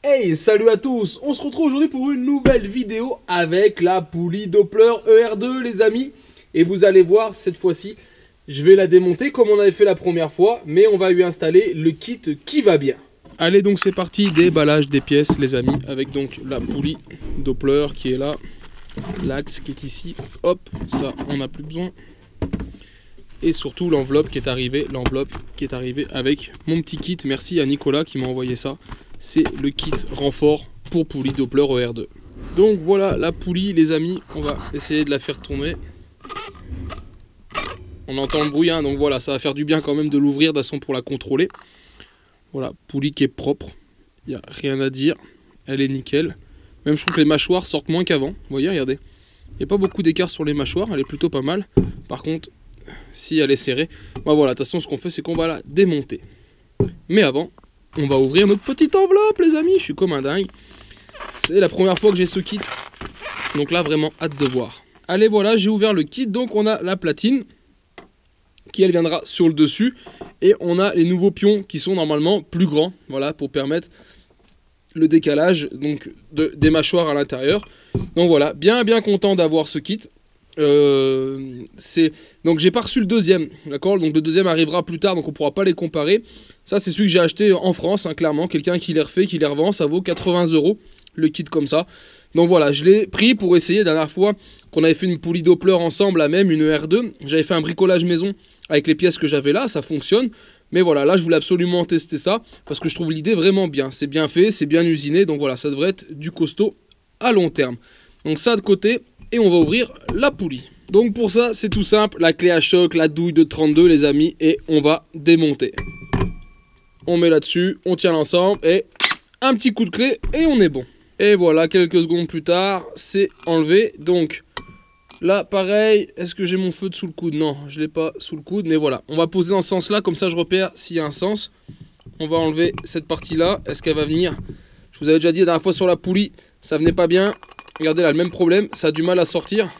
Hey, salut à tous. On se retrouve aujourd'hui pour une nouvelle vidéo avec la poulie Doppler ER2 les amis. Et vous allez voir, cette fois-ci, je vais la démonter comme on avait fait la première fois, mais on va lui installer le kit qui va bien. Allez, donc c'est parti, déballage des pièces les amis, avec donc la poulie Doppler qui est là, l'axe qui est ici, hop, ça on n'a plus besoin. Et surtout l'enveloppe qui est arrivée, avec mon petit kit. Merci à Nicolas qui m'a envoyé ça. C'est le kit renfort pour poulie Doppler ER2. Donc voilà la poulie les amis, on va essayer de la faire tourner. On entend le bruit, hein, donc voilà, ça va faire du bien quand même de l'ouvrir de façon pour la contrôler. Voilà, poulie qui est propre, il n'y a rien à dire, elle est nickel. Même je trouve que les mâchoires sortent moins qu'avant, vous voyez, regardez. Il n'y a pas beaucoup d'écart sur les mâchoires, elle est plutôt pas mal. Par contre, si elle est serrée, bah voilà, de toute façon ce qu'on fait c'est qu'on va la démonter. Mais avant, on va ouvrir notre petite enveloppe les amis, je suis comme un dingue. C'est la première fois que j'ai ce kit, donc là vraiment hâte de voir. Allez voilà, j'ai ouvert le kit, donc on a la platine qui elle viendra sur le dessus. Et on a les nouveaux pions qui sont normalement plus grands, voilà, pour permettre le décalage donc, des mâchoires à l'intérieur. Donc voilà, bien content d'avoir ce kit. Donc j'ai pas reçu le deuxième, d'accord, donc le deuxième arrivera plus tard, donc on pourra pas les comparer. Ça c'est celui que j'ai acheté en France, hein, clairement, quelqu'un qui les refait, qui les revend, ça vaut 80 € le kit comme ça. Donc voilà, je l'ai pris pour essayer. La dernière fois qu'on avait fait une poulie Doppler ensemble, la même, une ER2, j'avais fait un bricolage maison avec les pièces que j'avais là, ça fonctionne. Mais voilà, là je voulais absolument tester ça, parce que je trouve l'idée vraiment bien. C'est bien fait, c'est bien usiné, donc voilà, ça devrait être du costaud à long terme. Donc ça de côté, et on va ouvrir la poulie. Donc pour ça, c'est tout simple, la clé à choc, la douille de 32 les amis, et on va démonter. On met là-dessus, on tient l'ensemble, et un petit coup de clé, et on est bon. Et voilà, quelques secondes plus tard, c'est enlevé. Donc là, pareil, est-ce que j'ai mon feu sous le coude? Non, je ne l'ai pas sous le coude, mais voilà. On va poser dans ce sens-là, comme ça je repère s'il y a un sens. On va enlever cette partie-là. Est-ce qu'elle va venir? Je vous avais déjà dit la dernière fois sur la poulie, ça venait pas bien. Regardez là, le même problème, ça a du mal à sortir.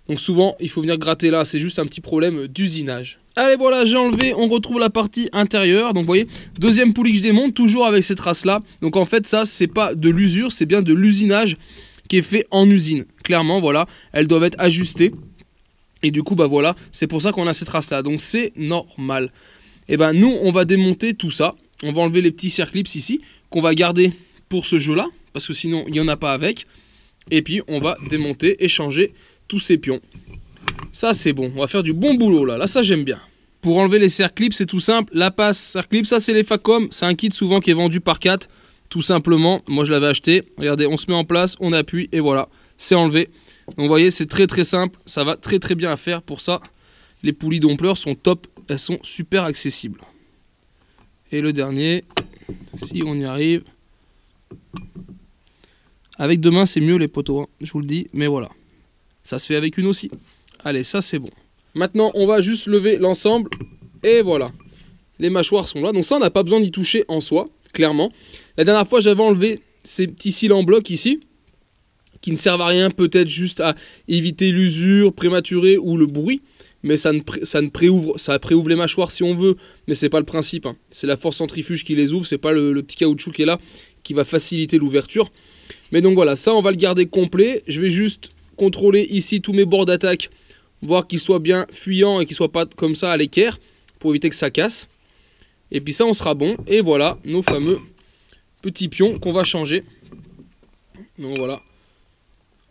Donc souvent, il faut venir gratter là, c'est juste un petit problème d'usinage. Allez voilà, j'ai enlevé, on retrouve la partie intérieure. Donc vous voyez, deuxième poulie que je démonte, toujours avec ces traces-là. Donc en fait, ça, c'est pas de l'usure, c'est bien de l'usinage qui est fait en usine. Clairement, voilà, elles doivent être ajustées. Et du coup, bah voilà, c'est pour ça qu'on a ces traces-là. Donc c'est normal. Et ben nous, on va démonter tout ça. On va enlever les petits circlips ici, qu'on va garder pour ce jeu-là, parce que sinon, il n'y en a pas avec. Et puis, on va démonter et changer tous ces pions. Ça, c'est bon. On va faire du bon boulot, là. Là, ça, j'aime bien. Pour enlever les serre-clips, c'est tout simple. La passe serre-clip, ça, c'est les Facom. C'est un kit souvent qui est vendu par 4. Tout simplement. Moi, je l'avais acheté. Regardez, on se met en place, on appuie et voilà. C'est enlevé. Donc, vous voyez, c'est très simple. Ça va très bien à faire. Pour ça, les poulies Doppler sont top. Elles sont super accessibles. Et le dernier, si on y arrive. Avec deux mains, c'est mieux les poteaux, hein, je vous le dis. Mais voilà. Ça se fait avec une aussi. Allez, ça c'est bon. Maintenant, on va juste lever l'ensemble. Et voilà. Les mâchoires sont là. Donc ça, on n'a pas besoin d'y toucher en soi, clairement. La dernière fois, j'avais enlevé ces petits cils en bloc ici, qui ne servent à rien, peut-être juste à éviter l'usure prématurée ou le bruit. Mais ça préouvre les mâchoires si on veut. Mais c'est pas le principe, hein. C'est la force centrifuge qui les ouvre. C'est pas le petit caoutchouc qui est là, qui va faciliter l'ouverture. Mais donc voilà, ça, on va le garder complet. Je vais juste contrôler ici tous mes bords d'attaque, voir qu'ils soient bien fuyants et qu'ils ne soient pas comme ça à l'équerre, pour éviter que ça casse. Et puis ça, on sera bon. Et voilà, nos fameux petits pions qu'on va changer. Donc voilà.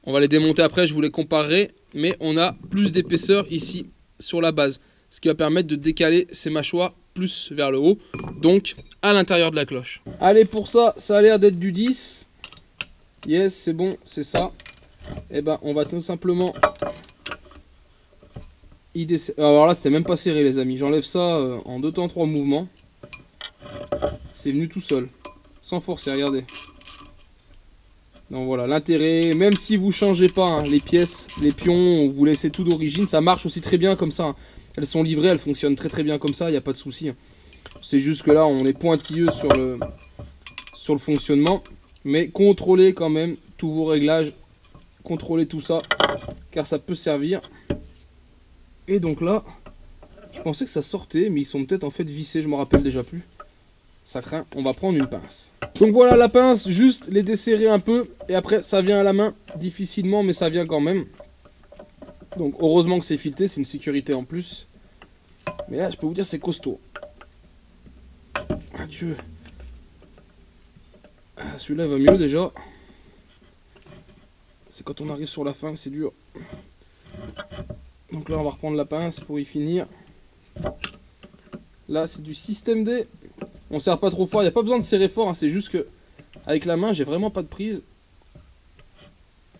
On va les démonter après, je vous les comparerai. Mais on a plus d'épaisseur ici sur la base, ce qui va permettre de décaler ces mâchoires plus vers le haut, donc à l'intérieur de la cloche. Allez, pour ça, ça a l'air d'être du 10. Yes, c'est bon, c'est ça. Et ben on va tout simplement alors là c'était même pas serré les amis, j'enlève ça en 2 temps 3 mouvements. C'est venu tout seul, sans forcer, regardez. Donc voilà, l'intérêt, même si vous changez pas hein, les pièces, les pions, vous laissez tout d'origine, ça marche aussi très bien comme ça, hein. Elles sont livrées, elles fonctionnent très bien comme ça, il n'y a pas de souci, hein. C'est juste que là on est pointilleux sur le fonctionnement. Mais contrôlez quand même tous vos réglages, contrôlez tout ça, car ça peut servir. Et donc là, je pensais que ça sortait, mais ils sont peut-être en fait vissés, je me rappelle déjà plus. ça craint, on va prendre une pince. Donc voilà la pince, juste les desserrer un peu, et après ça vient à la main, difficilement, mais ça vient quand même. Donc heureusement que c'est fileté, c'est une sécurité en plus. Mais là, je peux vous dire, c'est costaud. Adieu. Ah, celui-là va mieux déjà. C'est quand on arrive sur la fin que c'est dur. Donc là, on va reprendre la pince pour y finir. Là, c'est du système D. On serre pas trop fort, il n'y a pas besoin de serrer fort, hein, c'est juste que avec la main, j'ai vraiment pas de prise.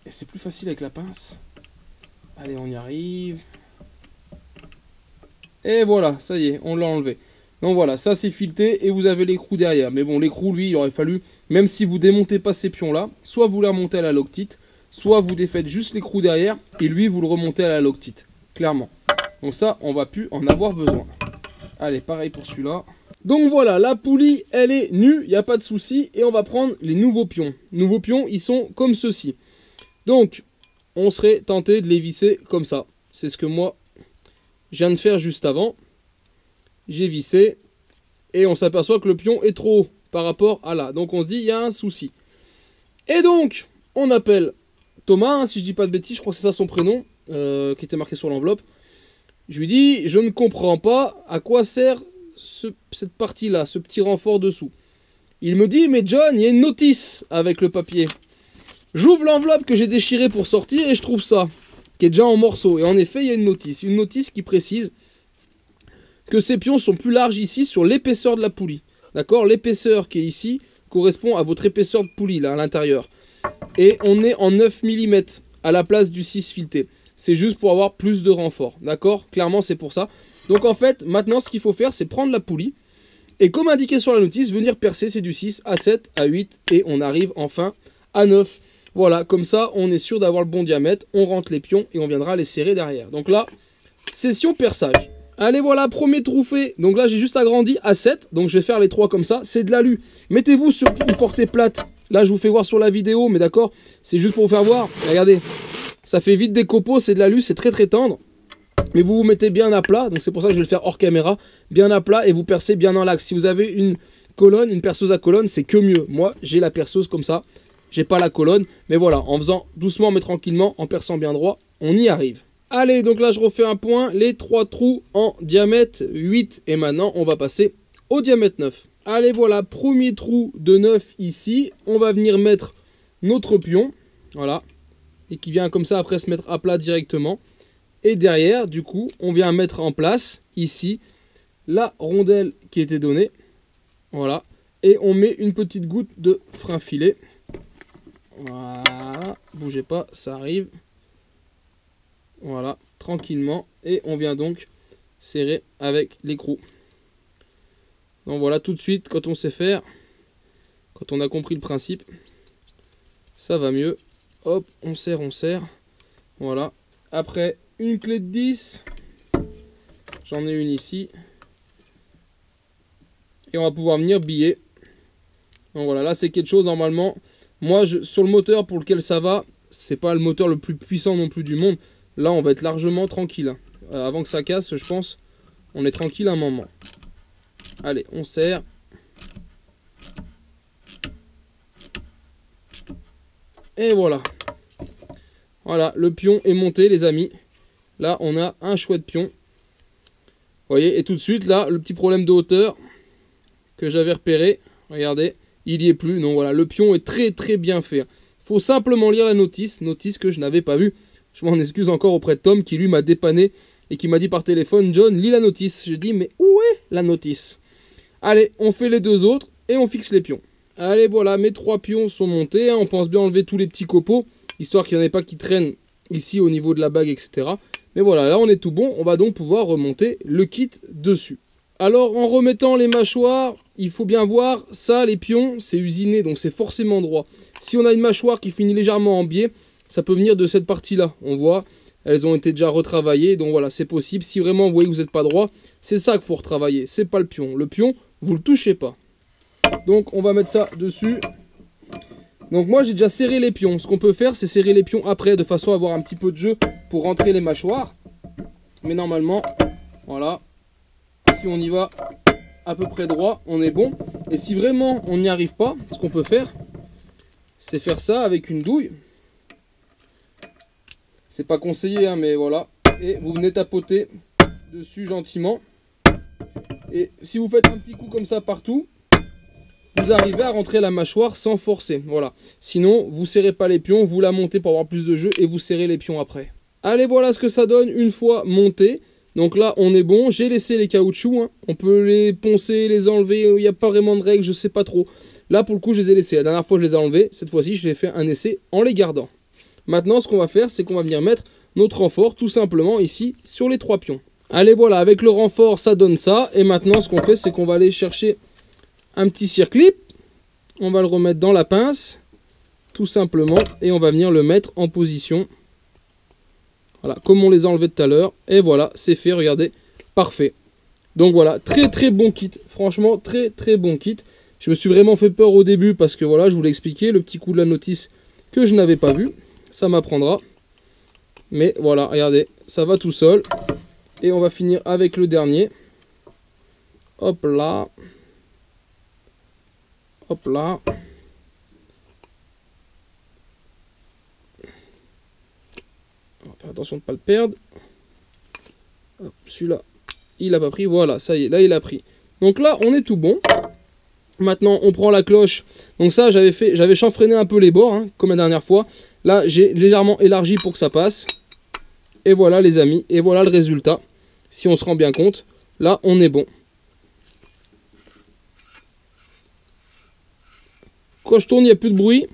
Et c'est plus facile avec la pince. Allez, on y arrive. Et voilà, ça y est, on l'a enlevé. Donc voilà, ça c'est fileté et vous avez l'écrou derrière. Mais bon, l'écrou, lui, il aurait fallu, même si vous démontez pas ces pions-là, soit vous les remontez à la loctite, soit vous défaites juste l'écrou derrière et lui, vous le remontez à la loctite. Clairement. Donc ça, on va plus en avoir besoin. Allez, pareil pour celui-là. Donc voilà, la poulie, elle est nue, il n'y a pas de souci. Et on va prendre les nouveaux pions. Nouveaux pions, ils sont comme ceci. Donc, on serait tenté de les visser comme ça. C'est ce que moi, je viens de faire juste avant. J'ai vissé. Et on s'aperçoit que le pion est trop haut par rapport à là. Donc on se dit, il y a un souci. Et donc, on appelle Thomas, hein, si je dis pas de bêtises, je crois que c'est ça son prénom, qui était marqué sur l'enveloppe. Je lui dis, je ne comprends pas à quoi sert cette partie-là, ce petit renfort dessous. Il me dit, mais John, il y a une notice avec le papier. J'ouvre l'enveloppe que j'ai déchirée pour sortir et je trouve ça, qui est déjà en morceaux. Et en effet, il y a une notice qui précise que ces pions sont plus larges ici sur l'épaisseur de la poulie. D'accord? L'épaisseur qui est ici correspond à votre épaisseur de poulie, là, à l'intérieur. Et on est en 9 mm à la place du 6 fileté. C'est juste pour avoir plus de renfort. D'accord? Clairement, c'est pour ça. Donc en fait, maintenant, ce qu'il faut faire, c'est prendre la poulie. Et comme indiqué sur la notice, venir percer, c'est du 6 à 7, à 8. Et on arrive enfin à 9. Voilà, comme ça, on est sûr d'avoir le bon diamètre. On rentre les pions et on viendra les serrer derrière. Donc là, session perçage. Allez, voilà, premier trou fait. Donc là, j'ai juste agrandi à 7. Donc je vais faire les 3 comme ça. C'est de l'alu. Mettez-vous sur une portée plate. Là, je vous fais voir sur la vidéo, mais d'accord, c'est juste pour vous faire voir. Regardez, ça fait vite des copeaux, c'est de l'alu, c'est très très tendre. Mais vous vous mettez bien à plat, donc c'est pour ça que je vais le faire hors caméra. Bien à plat et vous percez bien dans l'axe. Si vous avez une colonne, une perceuse à colonne, c'est que mieux. Moi, j'ai la perceuse comme ça. J'ai pas la colonne. Mais voilà, en faisant doucement mais tranquillement, en perçant bien droit, on y arrive. Allez, donc là, je refais un point. Les 3 trous en diamètre 8. Et maintenant, on va passer au diamètre 9. Allez, voilà, premier trou de 9 ici. On va venir mettre notre pion. Voilà. Et qui vient comme ça après se mettre à plat directement. Et derrière, du coup, on vient mettre en place, ici, la rondelle qui était donnée. Voilà. Et on met une petite goutte de frein filet. Voilà. Bougez pas, ça arrive. Voilà, tranquillement. Et on vient donc serrer avec l'écrou. Donc voilà, tout de suite, quand on sait faire, quand on a compris le principe, ça va mieux. Hop, on serre, on serre. Voilà. Après, une clé de 10. J'en ai une ici. Et on va pouvoir venir biller. Donc voilà, là c'est quelque chose normalement. Moi, sur le moteur pour lequel ça va, c'est pas le moteur le plus puissant non plus du monde. Là, on va être largement tranquille. Avant que ça casse, je pense, on est tranquille un moment. Allez, on serre. Et voilà. Voilà, le pion est monté, les amis. Là, on a un chouette pion. Vous voyez, et tout de suite, là, le petit problème de hauteur que j'avais repéré, regardez, il n'y est plus. Donc voilà, le pion est très très bien fait. Il faut simplement lire la notice que je n'avais pas vue. Je m'en excuse encore auprès de Tom qui lui m'a dépanné et qui m'a dit par téléphone, John, lis la notice. J'ai dit, mais où est la notice? Allez, on fait les deux autres et on fixe les pions. Allez, voilà, mes 3 pions sont montés. On pense bien enlever tous les petits copeaux, histoire qu'il n'y en ait pas qui traînent ici au niveau de la bague, etc. Mais voilà, là on est tout bon. On va donc pouvoir remonter le kit dessus. Alors, en remettant les mâchoires, il faut bien voir, ça, les pions, c'est usiné, donc c'est forcément droit. Si on a une mâchoire qui finit légèrement en biais, ça peut venir de cette partie-là. On voit, elles ont été déjà retravaillées, donc voilà, c'est possible. Si vraiment vous voyez que vous n'êtes pas droit, c'est ça qu'il faut retravailler, c'est pas le pion. Le pion, vous le touchez pas. Donc, on va mettre ça dessus. Donc moi, j'ai déjà serré les pions. Ce qu'on peut faire, c'est serrer les pions après, de façon à avoir un petit peu de jeu pour rentrer les mâchoires. Mais normalement, voilà. Si on y va à peu près droit, on est bon. Et si vraiment on n'y arrive pas, ce qu'on peut faire, c'est faire ça avec une douille. C'est pas conseillé, hein, mais voilà. Et vous venez tapoter dessus gentiment. Et si vous faites un petit coup comme ça partout, vous arrivez à rentrer la mâchoire sans forcer. Voilà. Sinon, vous serrez pas les pions, vous la montez pour avoir plus de jeu et vous serrez les pions après. Allez, voilà ce que ça donne une fois monté. Donc là, on est bon. J'ai laissé les caoutchoucs. Hein. On peut les poncer, les enlever. Il n'y a pas vraiment de règles, je sais pas trop. Là, pour le coup, je les ai laissés. La dernière fois, je les ai enlevés. Cette fois-ci, je vais faire un essai en les gardant. Maintenant, ce qu'on va faire, c'est qu'on va venir mettre notre renfort tout simplement ici sur les 3 pions. Allez, voilà, avec le renfort, ça donne ça. Et maintenant, ce qu'on fait, c'est qu'on va aller chercher un petit circlip. On va le remettre dans la pince, tout simplement. Et on va venir le mettre en position. Voilà, comme on les a enlevés tout à l'heure. Et voilà, c'est fait, regardez, parfait. Donc voilà, très très bon kit. Franchement, très très bon kit. Je me suis vraiment fait peur au début parce que voilà, je vous l'ai expliqué, le petit coup de la notice que je n'avais pas vu. Ça m'apprendra. Mais voilà, regardez, ça va tout seul. Et on va finir avec le dernier. Hop là. Hop là. On va faire attention de ne pas le perdre. Celui-là, il n'a pas pris. Voilà, ça y est, là il a pris. Donc là, on est tout bon. Maintenant, on prend la cloche. Donc ça, j'avais chanfreiné un peu les bords, hein, comme la dernière fois. Là, j'ai légèrement élargi pour que ça passe. Et voilà, les amis. Et voilà le résultat. Si on se rend bien compte, là, on est bon. Quand je tourne, il n'y a plus de bruit.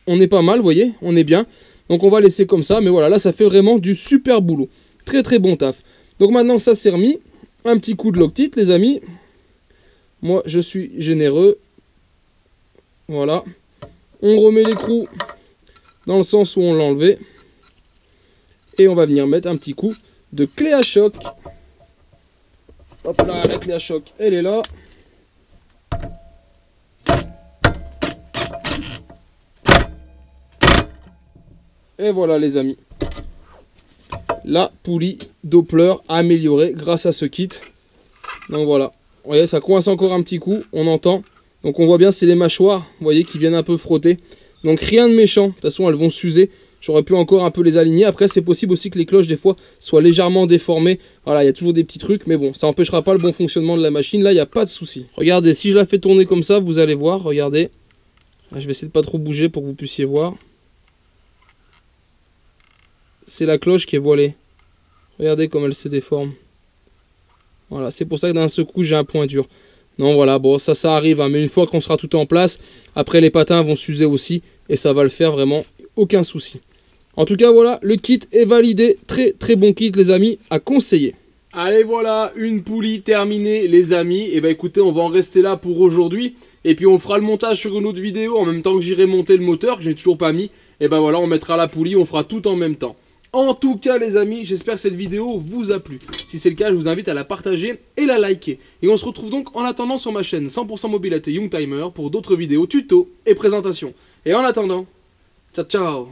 On est pas mal, vous voyez. On est bien. Donc, on va laisser comme ça. Mais voilà, là, ça fait vraiment du super boulot. Très, très bon taf. Donc, maintenant que ça s'est remis, un petit coup de Loctite, les amis. Moi, je suis généreux. Voilà. On remet l'écrou dans le sens où on l'a enlevé. Et on va venir mettre un petit coup de clé à choc. Hop là, la clé à choc, elle est là. Et voilà, les amis. La poulie Doppler améliorée grâce à ce kit. Donc voilà. Vous voyez, ça coince encore un petit coup, on entend. Donc on voit bien, c'est les mâchoires, vous voyez, qui viennent un peu frotter. Donc rien de méchant, de toute façon elles vont s'user. J'aurais pu encore un peu les aligner. Après, c'est possible aussi que les cloches, des fois, soient légèrement déformées. Voilà, il y a toujours des petits trucs, mais bon, ça n'empêchera pas le bon fonctionnement de la machine. Là, il n'y a pas de souci. Regardez, si je la fais tourner comme ça, vous allez voir, regardez. Je vais essayer de pas trop bouger pour que vous puissiez voir. C'est la cloche qui est voilée. Regardez comme elle se déforme. Voilà, c'est pour ça que d'un seul coup, j'ai un point dur. Non, voilà, bon, ça arrive, hein, mais une fois qu'on sera tout en place, après les patins vont s'user aussi, et ça va le faire vraiment, aucun souci. En tout cas, voilà, le kit est validé, très très bon kit, les amis, à conseiller. Allez, voilà, une poulie terminée, les amis. Et bah écoutez, on va en rester là pour aujourd'hui, et puis on fera le montage sur une autre vidéo, en même temps que j'irai monter le moteur, que j'ai toujours pas mis. Et bah voilà, on mettra la poulie, on fera tout en même temps. En tout cas, les amis, j'espère que cette vidéo vous a plu. Si c'est le cas, je vous invite à la partager et la liker. Et on se retrouve donc en attendant sur ma chaîne 100% Mobilité Youngtimer pour d'autres vidéos, tutos et présentations. Et en attendant, ciao ciao.